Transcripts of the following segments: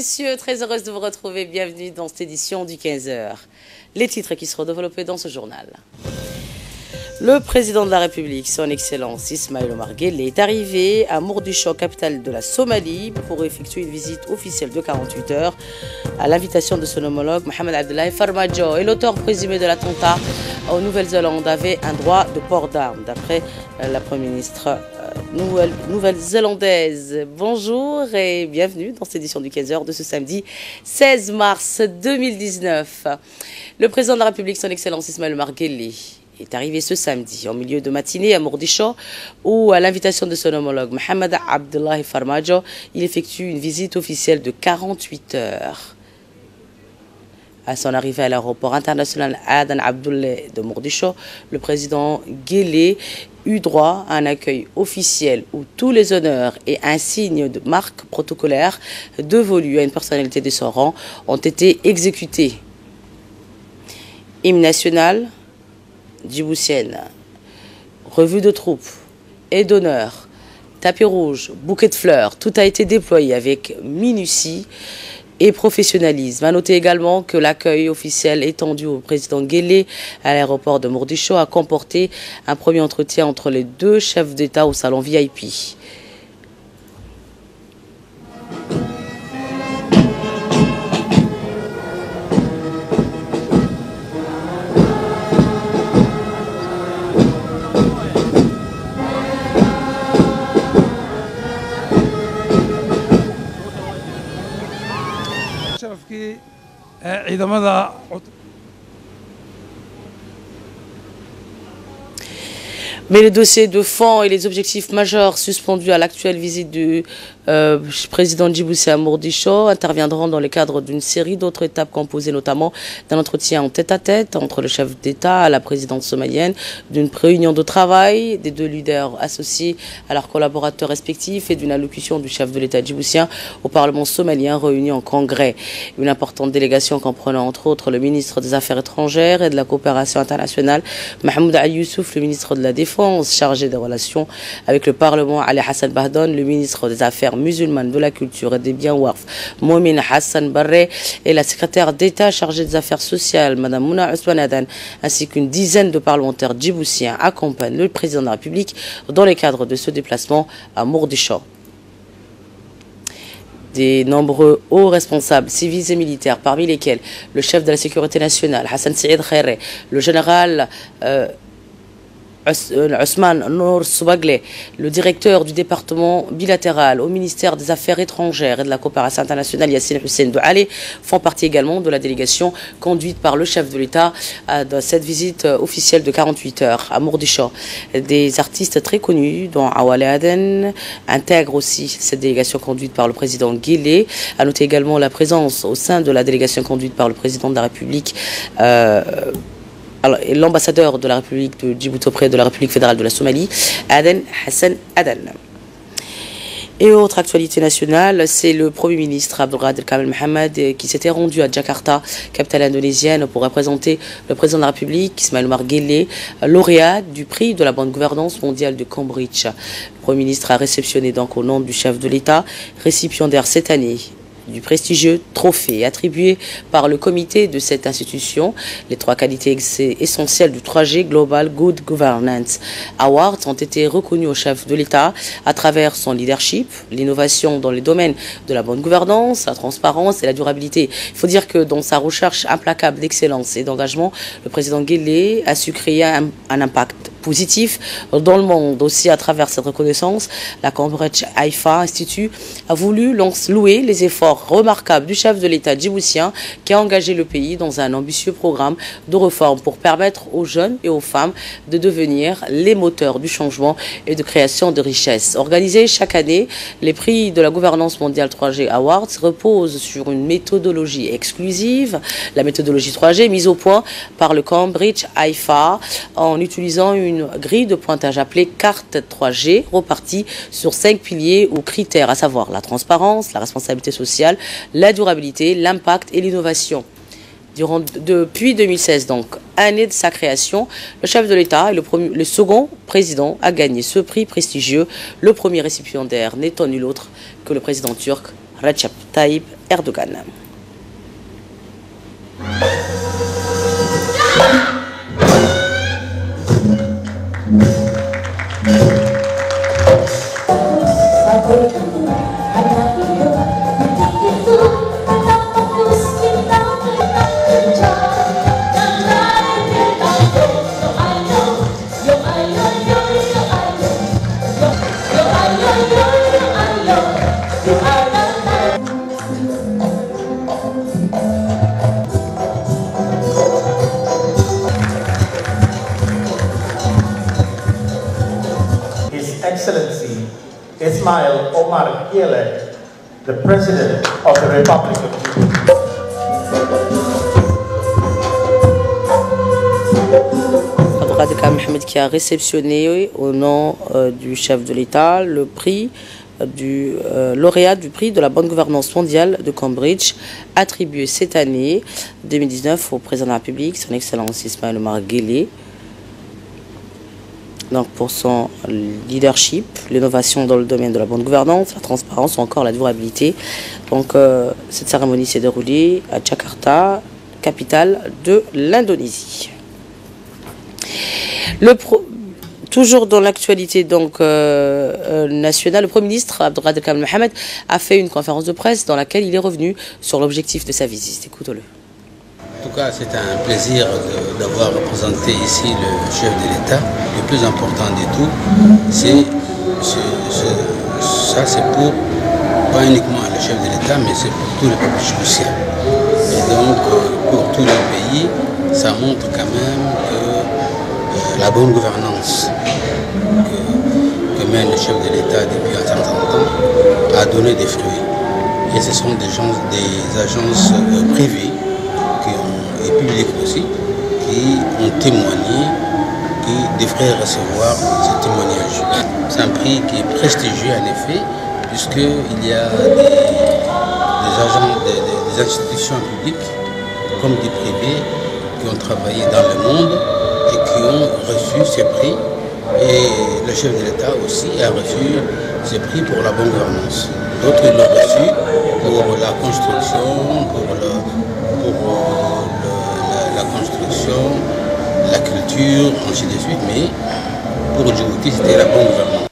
messieurs, très heureuse de vous retrouver. Bienvenue dans cette édition du 15h. Les titres qui seront développés dans ce journal. Le président de la République, son Excellence Ismaïl Omar Guelleh, est arrivé à Mogadiscio, capitale de la Somalie, pour effectuer une visite officielle de 48 heures à l'invitation de son homologue Mohamed Abdullahi Farmajo. Et l'auteur présumé de l'attentat en Nouvelle-Zélande avait un droit de port d'armes, d'après la Première ministre nouvelle-zélandaise. Bonjour et bienvenue dans cette édition du 15h de ce samedi 16 mars 2019. Le président de la République, son Excellence Ismaïl Omar Guelleh, est arrivé ce samedi en milieu de matinée à Mogadiscio où, à l'invitation de son homologue Mohamed Abdullahi Farmajo, il effectue une visite officielle de 48 heures. À son arrivée à l'aéroport international Aden Abdoulaye de Mogadiscio, le président Guelleh eut droit à un accueil officiel où tous les honneurs et insignes de marque protocolaire dévolus à une personnalité de son rang ont été exécutés. Hymne national djiboutienne, revue de troupes et d'honneur, tapis rouge, bouquet de fleurs, tout a été déployé avec minutie et professionnalisme. À noter également que l'accueil officiel étendu au président Guelleh à l'aéroport de Mogadiscio a comporté un premier entretien entre les deux chefs d'État au salon VIP. Mais les dossiers de fond et les objectifs majeurs suspendus à l'actuelle visite du président djiboutien à Mogadiscio interviendront dans le cadre d'une série d'autres étapes composées notamment d'un entretien en tête-à-tête entre le chef d'État et la présidente somalienne, d'une réunion de travail des deux leaders associés à leurs collaborateurs respectifs et d'une allocution du chef de l'État djiboutien au Parlement somalien réuni en congrès. Une importante délégation comprenant entre autres le ministre des Affaires étrangères et de la coopération internationale, Mahmoud Ali Youssouf, le ministre de la Défense chargé des relations avec le Parlement, Ali Hassan Bahdoun, le ministre des Affaires musulmanes, de la culture et des biens Waqf, Moumin Hassan Barre, et la secrétaire d'État chargée des affaires sociales, Mme Mouna Ousmane Adan, ainsi qu'une dizaine de parlementaires djiboutiens accompagnent le président de la République dans le cadre de ce déplacement à Mogadiscio. Des nombreux hauts responsables civils et militaires, parmi lesquels le chef de la sécurité nationale, Hassan Saïd Khairé, le général Ousmane Nour Soubagle, le directeur du département bilatéral au ministère des Affaires étrangères et de la coopération internationale, Yassine Hussein Douale, font partie également de la délégation conduite par le chef de l'État dans cette visite officielle de 48 heures à Mogadiscio. Des artistes très connus, dont Awale Aden, intègrent aussi cette délégation conduite par le président Guelleh. À noter également la présence au sein de la délégation conduite par le président de la République, l'ambassadeur de la République de Djibouti auprès de la République fédérale de la Somalie, Aden Hassan Adan. Et autre actualité nationale, c'est le Premier ministre Abdelkader Kamel Mohamed qui s'était rendu à Jakarta, capitale indonésienne, pour représenter le président de la République, Ismaïl Omar Guelleh, lauréat du prix de la bonne gouvernance mondiale de Cambridge. Le Premier ministre a réceptionné donc au nom du chef de l'État, récipiendaire cette année du prestigieux trophée attribué par le comité de cette institution. Les trois qualités essentielles du 3G Global Good Governance Awards ont été reconnus au chef de l'État à travers son leadership, l'innovation dans les domaines de la bonne gouvernance, la transparence et la durabilité. Il faut dire que dans sa recherche implacable d'excellence et d'engagement, le président Guelleh a su créer un impact positif dans le monde. Aussi, à travers cette reconnaissance, la Cambridge Haifa Institute a voulu louer les efforts remarquables du chef de l'État djiboutien qui a engagé le pays dans un ambitieux programme de réforme pour permettre aux jeunes et aux femmes de devenir les moteurs du changement et de création de richesses. Organisés chaque année, les prix de la gouvernance mondiale 3G Awards reposent sur une méthodologie exclusive, la méthodologie 3G mise au point par le Cambridge Haifa en utilisant une grille de pointage appelée carte 3G, repartie sur 5 piliers ou critères, à savoir la transparence, la responsabilité sociale, la durabilité, l'impact et l'innovation. Depuis 2016, donc, année de sa création, le chef de l'État et le second président a gagné ce prix prestigieux. Le premier récipiendaire n'étant nul autre que le président turc Recep Tayyip Erdogan. His Excellency Ismail Omar Guelleh, the President of the Republic of Djibouti. Abdelkader Kamel Mohamed qui a réceptionné au nom du chef de l'État le prix du lauréat du prix de la bonne gouvernance mondiale de Cambridge, attribué cette année 2019 au président de la République, son Excellence Ismail Omar Guelleh. Donc pour son leadership, l'innovation dans le domaine de la bonne gouvernance, la transparence ou encore la durabilité. Donc cette cérémonie s'est déroulée à Jakarta, capitale de l'Indonésie. Toujours dans l'actualité nationale, le Premier ministre Abdelkader Kamel Mohamed a fait une conférence de presse dans laquelle il est revenu sur l'objectif de sa visite. Écoutez-le. En tout cas, c'est un plaisir d'avoir représenté ici le chef de l'État. Le plus important de tout, c'est pour, pas uniquement le chef de l'État, mais c'est pour tout le peuple djiboutien. Et donc, pour tout le pays, ça montre quand même que la bonne gouvernance que mène le chef de l'État depuis un certain temps a donné des fruits. Et ce sont des agences privées et publiques aussi, qui ont témoigné, qui devraient recevoir ce témoignage. C'est un prix qui est prestigieux en effet, puisqu'il y a des institutions publiques comme des privés qui ont travaillé dans le monde et qui ont reçu ce prix. Et le chef de l'État aussi a reçu ce prix pour la bonne gouvernance. D'autres l'ont reçu pour la construction, pour la construction, la culture, ainsi de suite, mais pour Djibouti, c'était la bonne gouvernance.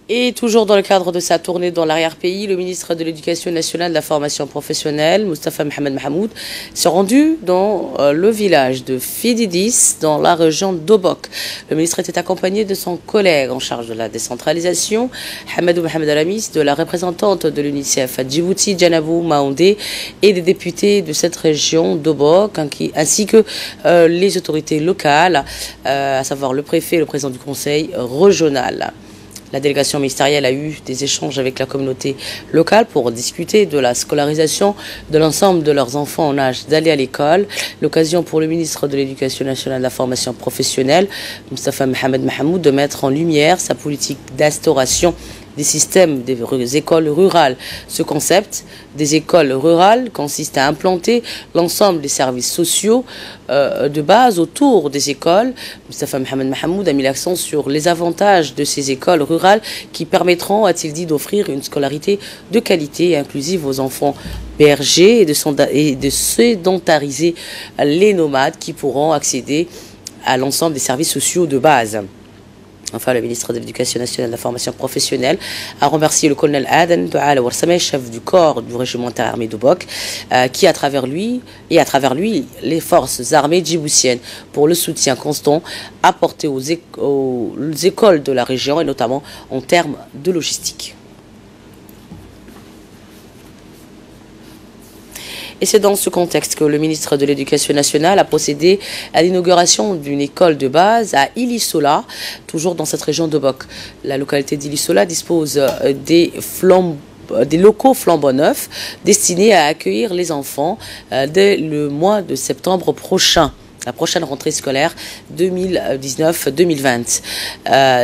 Et toujours dans le cadre de sa tournée dans l'arrière-pays, le ministre de l'Éducation nationale et de la formation professionnelle, Moustapha Mohamed Mahamoud, s'est rendu dans le village de Fididis, dans la région d'Obok. Le ministre était accompagné de son collègue en charge de la décentralisation, Hamadou Mohamed Alamis, de la représentante de l'UNICEF à Djibouti, Janabou Maoundé, et des députés de cette région d'Obok, ainsi que les autorités locales, à savoir le préfet et le président du conseil régional. La délégation ministérielle a eu des échanges avec la communauté locale pour discuter de la scolarisation de l'ensemble de leurs enfants en âge d'aller à l'école. L'occasion pour le ministre de l'Éducation nationale et de la formation professionnelle, Moustapha Mohamed Mahamoud, de mettre en lumière sa politique d'instauration des systèmes des écoles rurales. Ce concept des écoles rurales consiste à implanter l'ensemble des services sociaux de base autour des écoles. Moustapha Mohamed Mahamoud a mis l'accent sur les avantages de ces écoles rurales qui permettront, a-t-il dit, d'offrir une scolarité de qualité et inclusive aux enfants bergers et de sédentariser les nomades qui pourront accéder à l'ensemble des services sociaux de base. Enfin, le ministre de l'Éducation nationale et de la formation professionnelle a remercié le colonel Aden Douala Warsameh, chef du corps du régiment interarmé d'Obok, qui, à travers lui, les forces armées djiboutiennes, pour le soutien constant apporté aux écoles de la région, et notamment en termes de logistique. Et c'est dans ce contexte que le ministre de l'Éducation nationale a procédé à l'inauguration d'une école de base à Ilisola, toujours dans cette région d'Obok. La localité d'Ilisola dispose des locaux flambant neufs destinés à accueillir les enfants dès le mois de septembre prochain. la prochaine rentrée scolaire 2019-2020.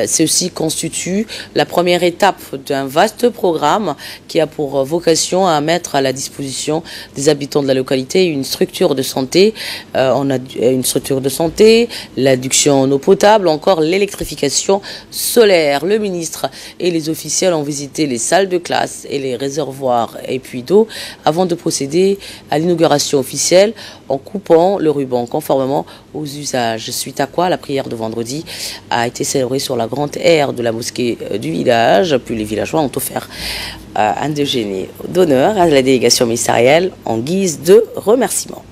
Ceci constitue la première étape d'un vaste programme qui a pour vocation à mettre à la disposition des habitants de la localité une structure de santé. On a une structure de santé, l'adduction en eau potable, encore l'électrification solaire. Le ministre et les officiels ont visité les salles de classe et les réservoirs et puits d'eau avant de procéder à l'inauguration officielle en coupant le ruban conformément aux usages. Suite à quoi la prière de vendredi a été célébrée sur la grande aire de la mosquée du village. Puis les villageois ont offert un déjeuner d'honneur à la délégation ministérielle en guise de remerciement.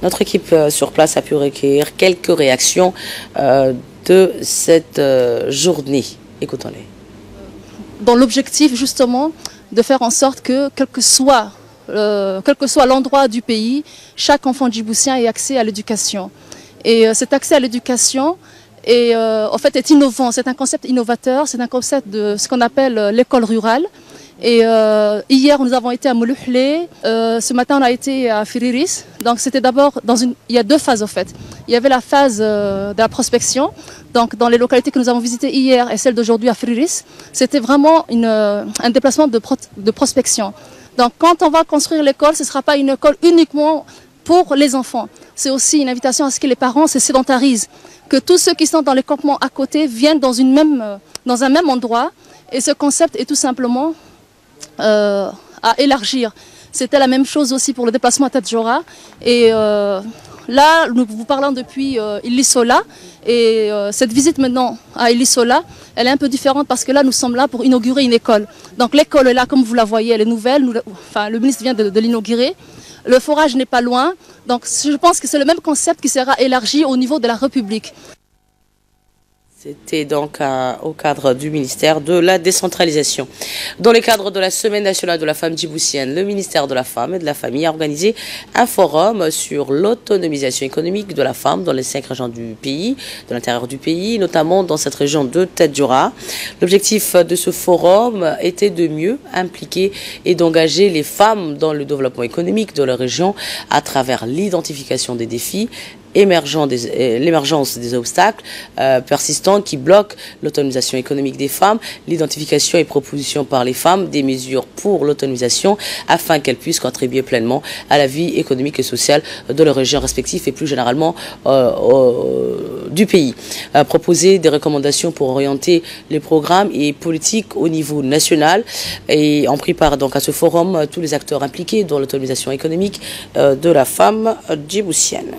Notre équipe sur place a pu recueillir quelques réactions de cette journée. Écoutons-les. Dans l'objectif justement de faire en sorte que quel que soit l'endroit du pays, chaque enfant djiboutien ait accès à l'éducation. Et cet accès à l'éducation est innovant, c'est un concept innovateur, c'est un concept de ce qu'on appelle l'école rurale. Et hier, nous avons été à Moulouhlé. Ce matin, on a été à Firiris. Donc, c'était d'abord il y a deux phases en fait. Il y avait la phase de la prospection. Donc, dans les localités que nous avons visitées hier et celle d'aujourd'hui à Firiris, c'était vraiment un déplacement de prospection. Donc, quand on va construire l'école, ce ne sera pas une école uniquement pour les enfants. C'est aussi une invitation à ce que les parents se sédentarisent, que tous ceux qui sont dans les campements à côté viennent dans un même endroit. Et ce concept est tout simplement à élargir. C'était la même chose aussi pour le déplacement à Tadjoura. Et là, nous vous parlons depuis Ilissola. Et cette visite maintenant à Ilissola, elle est un peu différente parce que là, nous sommes là pour inaugurer une école. Donc l'école est là, comme vous la voyez, elle est nouvelle. Le ministre vient de l'inaugurer. Le forage n'est pas loin. Donc je pense que c'est le même concept qui sera élargi au niveau de la République. C'était donc au cadre du ministère de la décentralisation. Dans le cadre de la Semaine nationale de la femme djiboutienne, le ministère de la Femme et de la Famille a organisé un forum sur l'autonomisation économique de la femme dans les 5 régions du pays, de l'intérieur du pays, notamment dans cette région de Tadjoura. L'objectif de ce forum était de mieux impliquer et d'engager les femmes dans le développement économique de la région à travers l'identification des défis, l'émergence des obstacles persistants qui bloquent l'autonomisation économique des femmes, l'identification et proposition par les femmes des mesures pour l'autonomisation afin qu'elles puissent contribuer pleinement à la vie économique et sociale de leurs régions respectives et plus généralement du pays. Proposer des recommandations pour orienter les programmes et politiques au niveau national et on prépare donc à ce forum tous les acteurs impliqués dans l'autonomisation économique de la femme djiboutienne.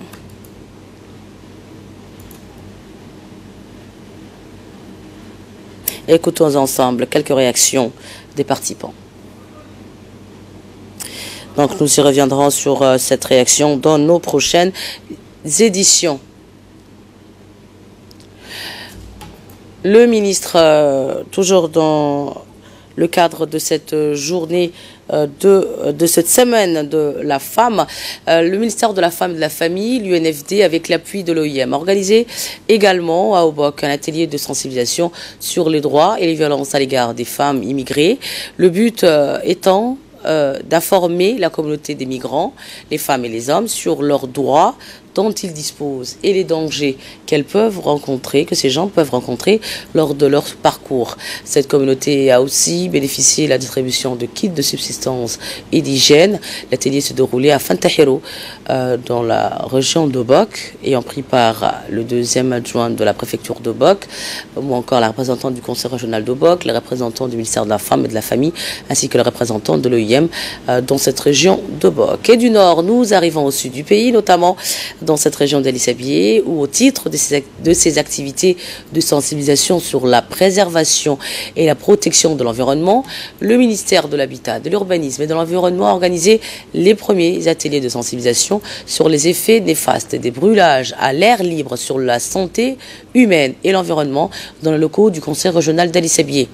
Écoutons ensemble quelques réactions des participants. Donc nous y reviendrons sur cette réaction dans nos prochaines éditions. Le ministre, toujours dans le cadre de cette journée de cette semaine de la femme, le ministère de la Femme et de la Famille, l'UNFD, avec l'appui de l'OIM, a organisé également à Obok un atelier de sensibilisation sur les droits et les violences à l'égard des femmes immigrées. Le but étant d'informer la communauté des migrants, les femmes et les hommes, sur leurs droits dont ils disposent et les dangers qu'elles peuvent rencontrer, que ces gens peuvent rencontrer lors de leur parcours. Cette communauté a aussi bénéficié de la distribution de kits de subsistance et d'hygiène. L'atelier se déroulait à Fantahiro, dans la région d'Obok, ayant pris part le deuxième adjoint de la préfecture d'Obok, ou encore la représentante du conseil régional d'Obok, les représentants du ministère de la Femme et de la Famille, ainsi que les représentants de l'OIM dans cette région d'Obok. Et du nord, nous arrivons au sud du pays, notamment dans cette région d'Ali-Sabié, où au titre de ces activités de sensibilisation sur la préservation et la protection de l'environnement, le ministère de l'Habitat, de l'Urbanisme et de l'Environnement a organisé les premiers ateliers de sensibilisation sur les effets néfastes des brûlages à l'air libre sur la santé humaine et l'environnement dans les locaux du conseil régional d'Ali-Sabié.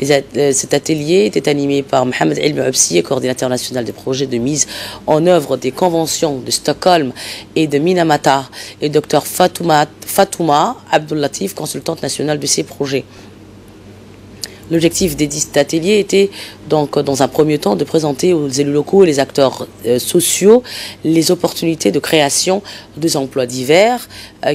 Cet atelier était animé par Mohamed El Moabsi, coordinateur national des projets de mise en œuvre des conventions de Stockholm et de Minamata, et Dr Fatouma Abdullatif, consultante nationale de ces projets. L'objectif des 10 ateliers était donc dans un premier temps de présenter aux élus locaux et les acteurs sociaux les opportunités de création des emplois divers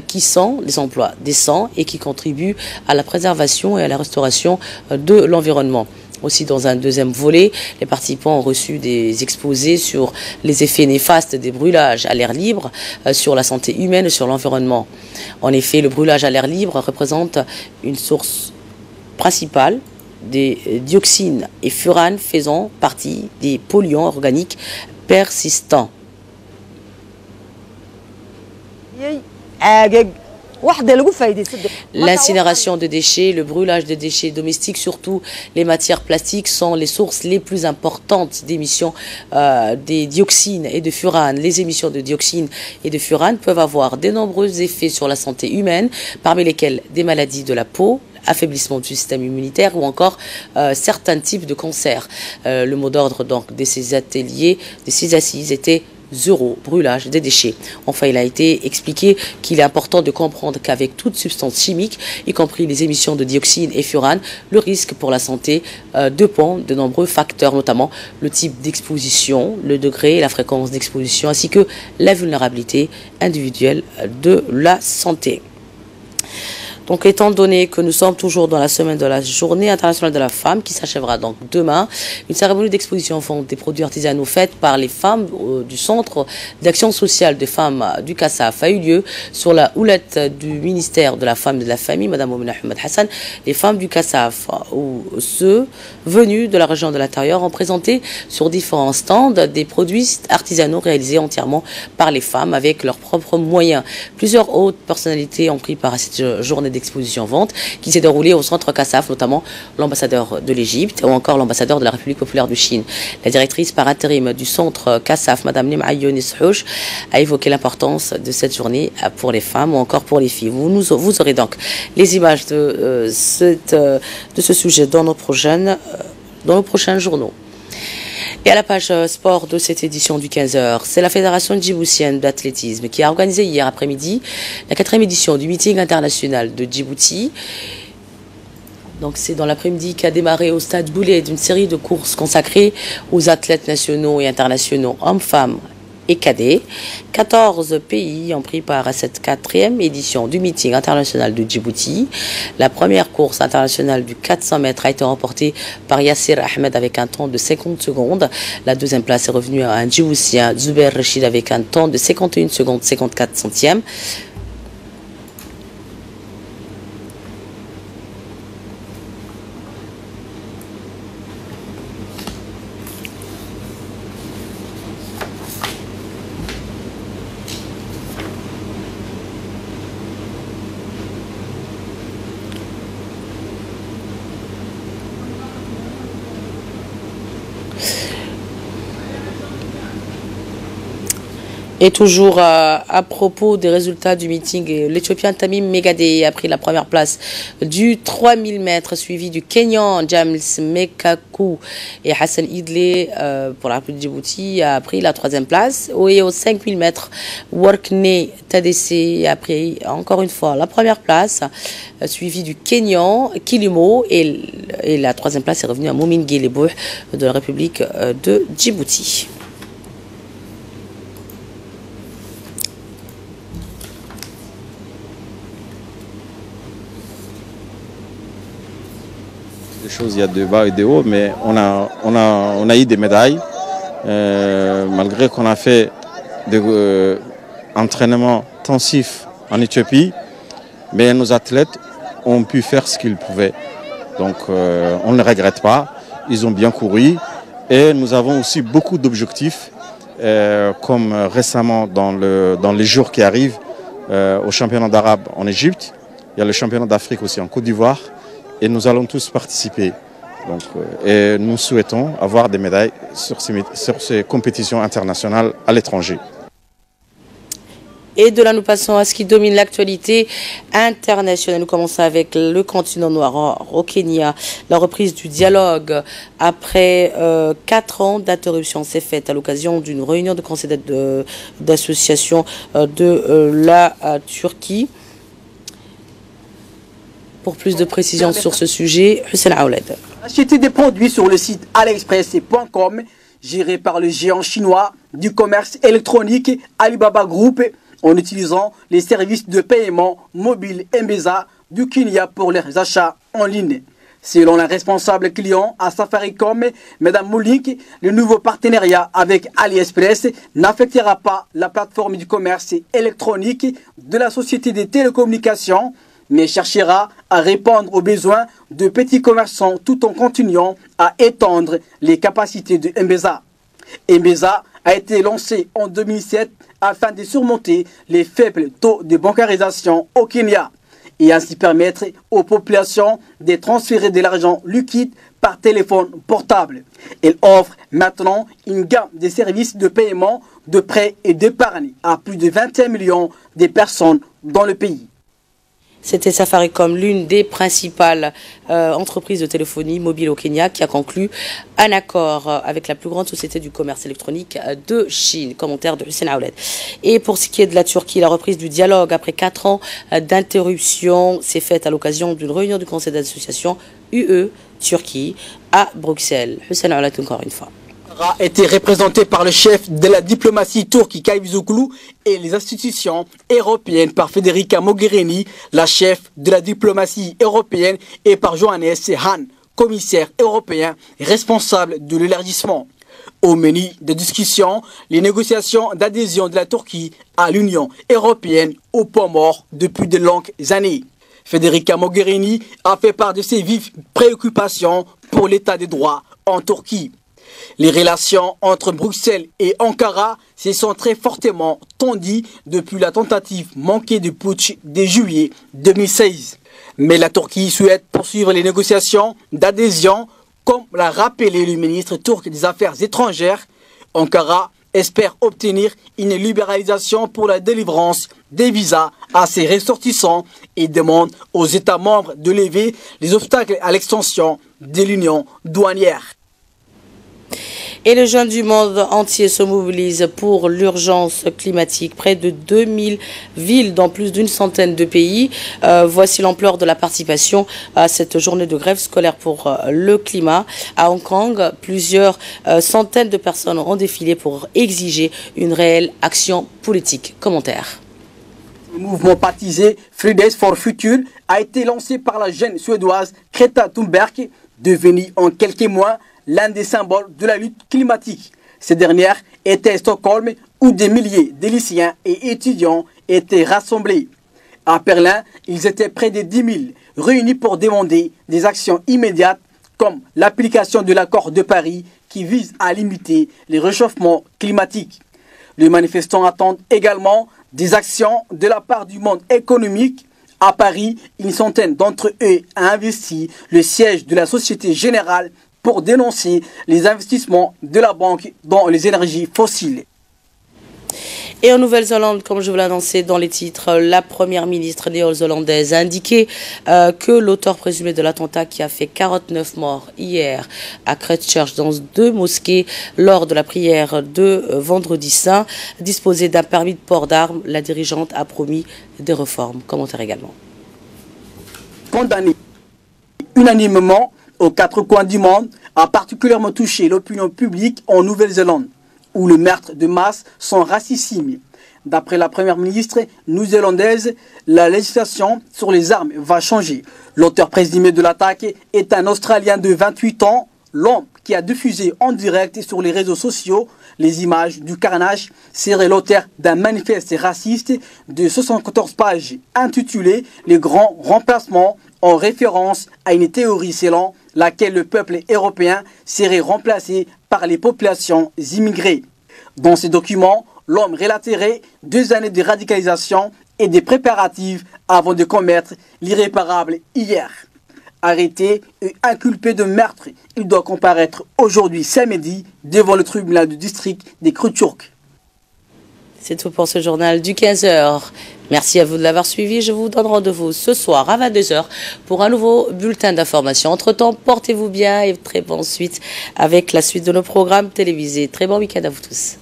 qui sont des emplois décents et qui contribuent à la préservation et à la restauration de l'environnement. Aussi, dans un deuxième volet, les participants ont reçu des exposés sur les effets néfastes des brûlages à l'air libre sur la santé humaine et sur l'environnement. En effet, le brûlage à l'air libre représente une source principale des dioxines et furanes faisant partie des polluants organiques persistants. L'incinération de déchets, le brûlage de déchets domestiques, surtout les matières plastiques, sont les sources les plus importantes d'émissions des dioxines et de furanes. Les émissions de dioxines et de furanes peuvent avoir de nombreux effets sur la santé humaine, parmi lesquels des maladies de la peau, affaiblissement du système immunitaire ou encore certains types de cancers. Le mot d'ordre donc de ces ateliers, de ces assises était zéro brûlage des déchets. Enfin, il a été expliqué qu'il est important de comprendre qu'avec toute substance chimique, y compris les émissions de dioxines et furanes, le risque pour la santé dépend de nombreux facteurs, notamment le type d'exposition, le degré et la fréquence d'exposition, ainsi que la vulnérabilité individuelle de la santé. Donc, étant donné que nous sommes toujours dans la semaine de la journée internationale de la femme, qui s'achèvera donc demain, une cérémonie d'exposition en vente des produits artisanaux faite par les femmes du Centre d'action sociale des femmes du CASAF a eu lieu sur la houlette du ministère de la Femme et de la Famille, Madame Oumina Ahmed Hassan. Les femmes du CASAF, ou ceux venus de la région de l'intérieur, ont présenté sur différents stands des produits artisanaux réalisés entièrement par les femmes avec leurs propres moyens. Plusieurs hautes personnalités ont pris part à cette journée d'exposition-vente qui s'est déroulée au centre CASAF, notamment l'ambassadeur de l'Égypte ou encore l'ambassadeur de la République populaire de Chine. La directrice par intérim du centre CASAF, Madame Nim'a Younis Houch, a évoqué l'importance de cette journée pour les femmes ou encore pour les filles. Vous aurez donc les images de ce sujet dans nos prochains journaux. Et à la page sport de cette édition du 15h, c'est la Fédération djiboutienne d'athlétisme qui a organisé hier après-midi la 4e édition du meeting international de Djibouti. Donc c'est dans l'après-midi qu'a démarré au stade Boulet d'une série de courses consacrées aux athlètes nationaux et internationaux, hommes, femmes et cadets. 14 pays ont pris part à cette 4e édition du meeting international de Djibouti. La première course internationale du 400 mètres a été remportée par Yassir Ahmed avec un temps de 50 secondes. La deuxième place est revenue à un Djiboutien, Zubair Rachid, avec un temps de 51 secondes 54 centièmes. Et toujours à propos des résultats du meeting, l'Éthiopien Tamim Megadé a pris la première place du 3000 mètres, suivi du Kenyan James Mekaku, et Hassan Idlé pour la République de Djibouti a pris la 3e place. Et aux 5000 mètres, Workney Tadesse a pris encore une fois la première place, suivi du Kenyan Kilimo, et la 3e place est revenue à Moumine Guélébouh de la République de Djibouti. Il y a des bas et des hauts, mais on a eu des médailles, malgré qu'on a fait des entraînements intensifs en Éthiopie, mais nos athlètes ont pu faire ce qu'ils pouvaient. Donc on ne regrette pas, ils ont bien couru et nous avons aussi beaucoup d'objectifs, comme récemment dans les jours qui arrivent au championnat d'Arabe en Égypte, il y a le championnat d'Afrique aussi en Côte d'Ivoire. Et nous allons tous participer. Donc, et nous souhaitons avoir des médailles sur ces compétitions internationales à l'étranger. Et de là, nous passons à ce qui domine l'actualité internationale. Nous commençons avec le continent noir au Kenya. La reprise du dialogue après 4 ans d'interruption s'est faite à l'occasion d'une réunion de conseil d'association de la Turquie. Pour plus de précisions sur ce sujet, Hussein Aouled. Acheter des produits sur le site aliexpress.com, géré par le géant chinois du commerce électronique Alibaba Group, en utilisant les services de paiement mobile M-Pesa du Kenya pour leurs achats en ligne. Selon la responsable client à Safaricom, Mme Moulik, le nouveau partenariat avec AliExpress n'affectera pas la plateforme du commerce électronique de la société des télécommunications, mais cherchera à répondre aux besoins de petits commerçants tout en continuant à étendre les capacités de M-Pesa. M-Pesa a été lancé en 2007 afin de surmonter les faibles taux de bancarisation au Kenya et ainsi permettre aux populations de transférer de l'argent liquide par téléphone portable. Elle offre maintenant une gamme de services de paiement, de prêts et d'épargne à plus de 21 millions de personnes dans le pays. C'était Safaricom, l'une des principales entreprises de téléphonie mobile au Kenya, qui a conclu un accord avec la plus grande société du commerce électronique de Chine. Commentaire de Hussein Aouled. Et pour ce qui est de la Turquie, la reprise du dialogue après 4 ans d'interruption s'est faite à l'occasion d'une réunion du conseil d'association UE-Turquie à Bruxelles. Hussein Aouled encore une fois. A été représenté par le chef de la diplomatie turque Kavizoglu et les institutions européennes par Federica Mogherini, la chef de la diplomatie européenne, et par Johannes Hahn, commissaire européen responsable de l'élargissement. Au menu de discussion, les négociations d'adhésion de la Turquie à l'Union européenne au point mort depuis de longues années. Federica Mogherini a fait part de ses vives préoccupations pour l'état des droits en Turquie. Les relations entre Bruxelles et Ankara se sont très fortement tendues depuis la tentative manquée de putsch de juillet 2016. Mais la Turquie souhaite poursuivre les négociations d'adhésion, comme l'a rappelé le ministre turc des Affaires étrangères. Ankara espère obtenir une libéralisation pour la délivrance des visas à ses ressortissants et demande aux États membres de lever les obstacles à l'extension de l'union douanière. Et les jeunes du monde entier se mobilisent pour l'urgence climatique. Près de 2000 villes dans plus d'une centaine de pays. Voici l'ampleur de la participation à cette journée de grève scolaire pour le climat. À Hong Kong, plusieurs centaines de personnes ont défilé pour exiger une réelle action politique. Commentaire. Le mouvement baptisé Fridays for Future a été lancé par la jeune suédoise Greta Thunberg, devenue en quelques mois l'un des symboles de la lutte climatique. Cette dernière était à Stockholm où des milliers de lycéens et étudiants étaient rassemblés. À Berlin, ils étaient près de 10 000 réunis pour demander des actions immédiates comme l'application de l'accord de Paris qui vise à limiter les réchauffements climatiques. Les manifestants attendent également des actions de la part du monde économique. À Paris, une centaine d'entre eux a investi le siège de la Société Générale pour dénoncer les investissements de la banque dans les énergies fossiles. Et en Nouvelle-Zélande, comme je vous l'ai annoncé dans les titres, la première ministre néo-zélandaise a indiqué que l'auteur présumé de l'attentat qui a fait 49 morts hier à Christchurch dans 2 mosquées lors de la prière de Vendredi Saint disposait d'un permis de port d'armes. La dirigeante a promis des réformes. Commentaire également. Condamné unanimement aux 4 coins du monde, a particulièrement touché l'opinion publique en Nouvelle-Zélande, où les meurtres de masse sont racissimes. D'après la première ministre néo-zélandaise, la législation sur les armes va changer. L'auteur présumé de l'attaque est un Australien de 28 ans. L'homme qui a diffusé en direct sur les réseaux sociaux les images du carnage serait l'auteur d'un manifeste raciste de 74 pages intitulé « Les grands remplacements » en référence à une théorie selon laquelle le peuple européen serait remplacé par les populations immigrées. Dans ce document, l'homme relaterait 2 années de radicalisation et des préparatifs avant de commettre l'irréparable hier. Arrêté et inculpé de meurtre, il doit comparaître aujourd'hui samedi devant le tribunal du district des Christchurch. C'est tout pour ce journal du 15h. Merci à vous de l'avoir suivi. Je vous donne rendez-vous ce soir à 22h pour un nouveau bulletin d'information. Entre-temps, portez-vous bien et très bonne suite avec la suite de nos programmes télévisés. Très bon week-end à vous tous.